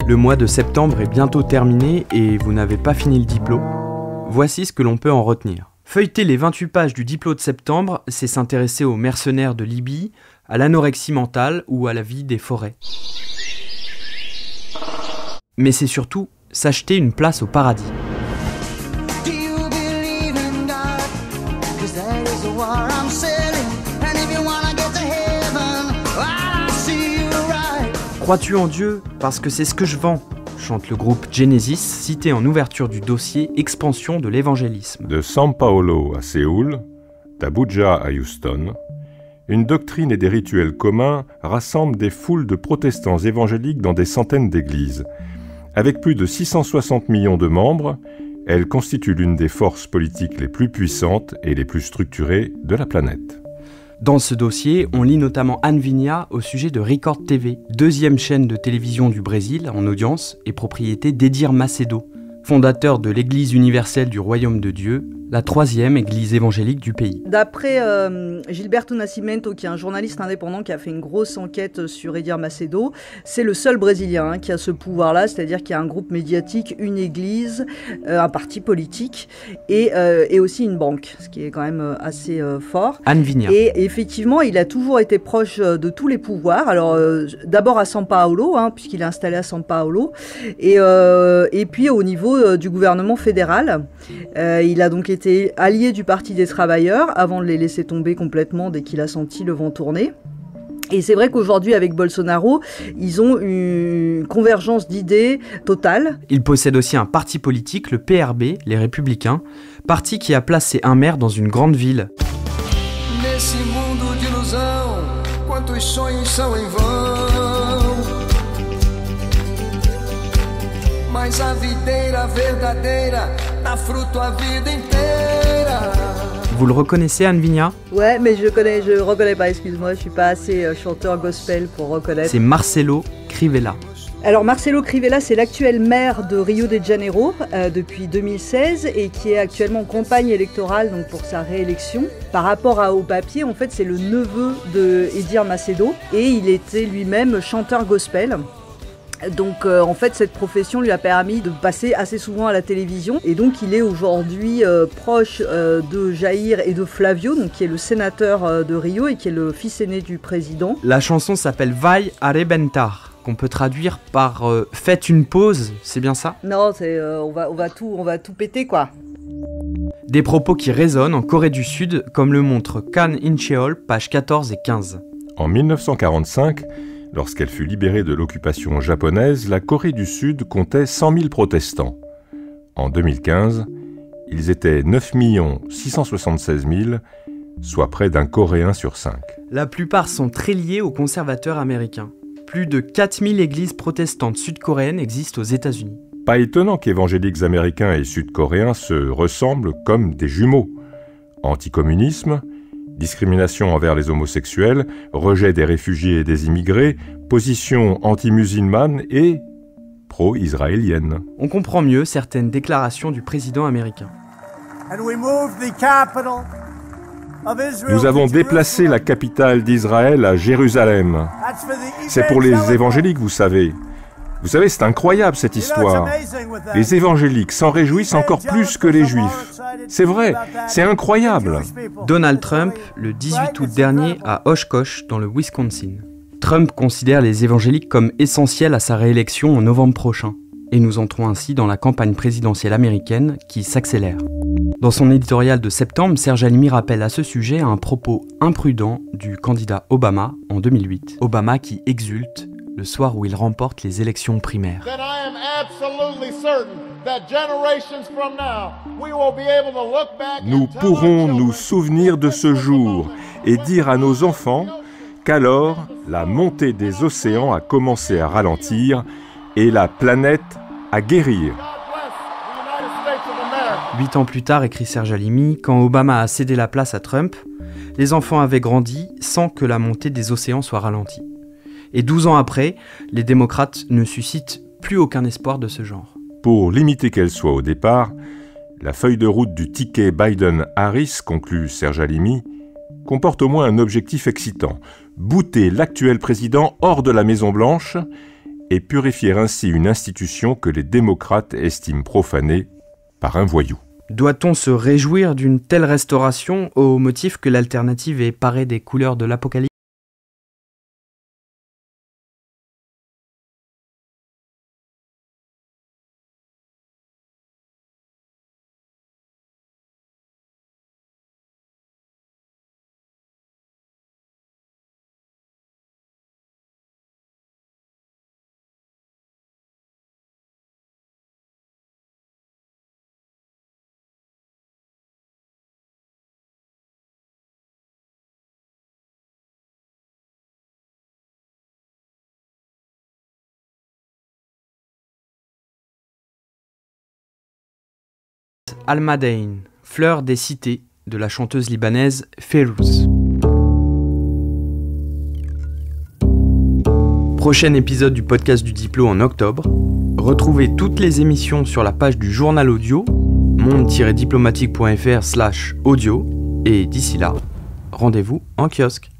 Le mois de septembre est bientôt terminé et vous n'avez pas fini le diplôme. Voici ce que l'on peut en retenir. Feuilleter les 28 pages du diplôme de septembre, c'est s'intéresser aux mercenaires de Libye, à l'anorexie mentale ou à la vie des forêts. Mais c'est surtout s'acheter une place au paradis. Crois-tu en Dieu? Parce que c'est ce que je vends, chante le groupe Genesis, cité en ouverture du dossier Expansion de l'évangélisme. De São Paulo à Séoul, d'Abuja à Houston, une doctrine et des rituels communs rassemblent des foules de protestants évangéliques dans des centaines d'églises. Avec plus de 660 millions de membres, elle constitue l'une des forces politiques les plus puissantes et les plus structurées de la planète. Dans ce dossier, on lit notamment Anne Vigna au sujet de Record TV, deuxième chaîne de télévision du Brésil en audience et propriété d'Edir Macedo, fondateur de l'Église universelle du Royaume de Dieu, la troisième église évangélique du pays. D'après Gilberto Nascimento, qui est un journaliste indépendant qui a fait une grosse enquête sur Edir Macedo, c'est le seul Brésilien qui a ce pouvoir-là, c'est-à-dire qu'il y a un groupe médiatique, une église, un parti politique et aussi une banque, ce qui est quand même assez fort. Anne Vigna. Et effectivement, il a toujours été proche de tous les pouvoirs. Alors d'abord à São Paulo, puisqu'il est installé à São Paulo, et puis au niveau du gouvernement fédéral. Il a donc été allié du Parti des travailleurs avant de les laisser tomber complètement dès qu'il a senti le vent tourner. Et c'est vrai qu'aujourd'hui, avec Bolsonaro, ils ont une convergence d'idées totale. Il possède aussi un parti politique, le PRB, les Républicains, parti qui a placé un maire dans une grande ville. Nesse mundo d'ilusão, quantos sonhos são em vão. Mas a videira verdadeira dá fruto a vida inteira. Vous le reconnaissez, Anne Vigna? Ouais, mais je reconnais pas, excuse-moi, je suis pas assez chanteur gospel pour reconnaître. C'est Marcelo Crivella. Alors Marcelo Crivella, c'est l'actuel maire de Rio de Janeiro depuis 2016 et qui est actuellement en campagne électorale donc pour sa réélection. Par rapport au papier, en fait, c'est le neveu de Edir Macedo et il était lui-même chanteur gospel. Donc en fait cette profession lui a permis de passer assez souvent à la télévision et donc il est aujourd'hui proche de Jair et de Flavio, donc qui est le sénateur de Rio et qui est le fils aîné du président. La chanson s'appelle Vai Arrebentar, qu'on peut traduire par faites une pause, c'est bien ça? Non, c'est on va tout péter quoi. Des propos qui résonnent en Corée du Sud, comme le montre Kan In-cheol, pages 14 et 15. En 1945, lorsqu'elle fut libérée de l'occupation japonaise, la Corée du Sud comptait 100 000 protestants. En 2015, ils étaient 9 676 000, soit près d'un Coréen sur 5. La plupart sont très liés aux conservateurs américains. Plus de 4000 églises protestantes sud-coréennes existent aux États-Unis. Pas étonnant qu'évangéliques américains et sud-coréens se ressemblent comme des jumeaux. Anticommunisme, discrimination envers les homosexuels, rejet des réfugiés et des immigrés, position anti-musulmane et pro-israélienne. On comprend mieux certaines déclarations du président américain. Nous avons déplacé la capitale d'Israël à Jérusalem. C'est pour les évangéliques, vous savez. Vous savez, c'est incroyable cette histoire. Les évangéliques s'en réjouissent encore plus que les juifs. C'est vrai, c'est incroyable. Donald Trump, le 18 août dernier, à Oshkosh, dans le Wisconsin. Trump considère les évangéliques comme essentiels à sa réélection en novembre prochain. Et nous entrons ainsi dans la campagne présidentielle américaine qui s'accélère. Dans son éditorial de septembre, Serge Halimi rappelle à ce sujet un propos imprudent du candidat Obama en 2008. Obama qui exulte le soir où il remporte les élections primaires. Nous pourrons nous souvenir de ce jour et dire à nos enfants qu'alors la montée des océans a commencé à ralentir et la planète à guérir. 8 ans plus tard, écrit Serge Halimi, quand Obama a cédé la place à Trump, les enfants avaient grandi sans que la montée des océans soit ralentie. Et 12 ans après, les démocrates ne suscitent plus aucun espoir de ce genre. Pour limiter qu'elle soit au départ, la feuille de route du ticket Biden-Harris, conclut Serge Halimi, comporte au moins un objectif excitant, bouter l'actuel président hors de la Maison-Blanche et purifier ainsi une institution que les démocrates estiment profanée par un voyou. Doit-on se réjouir d'une telle restauration au motif que l'alternative est parée des couleurs de l'apocalypse ? Almadain, fleur des cités, de la chanteuse libanaise Fayrouz. Prochain épisode du podcast du Diplo en octobre. Retrouvez toutes les émissions sur la page du journal audio monde-diplomatique.fr/audio et d'ici là, rendez-vous en kiosque.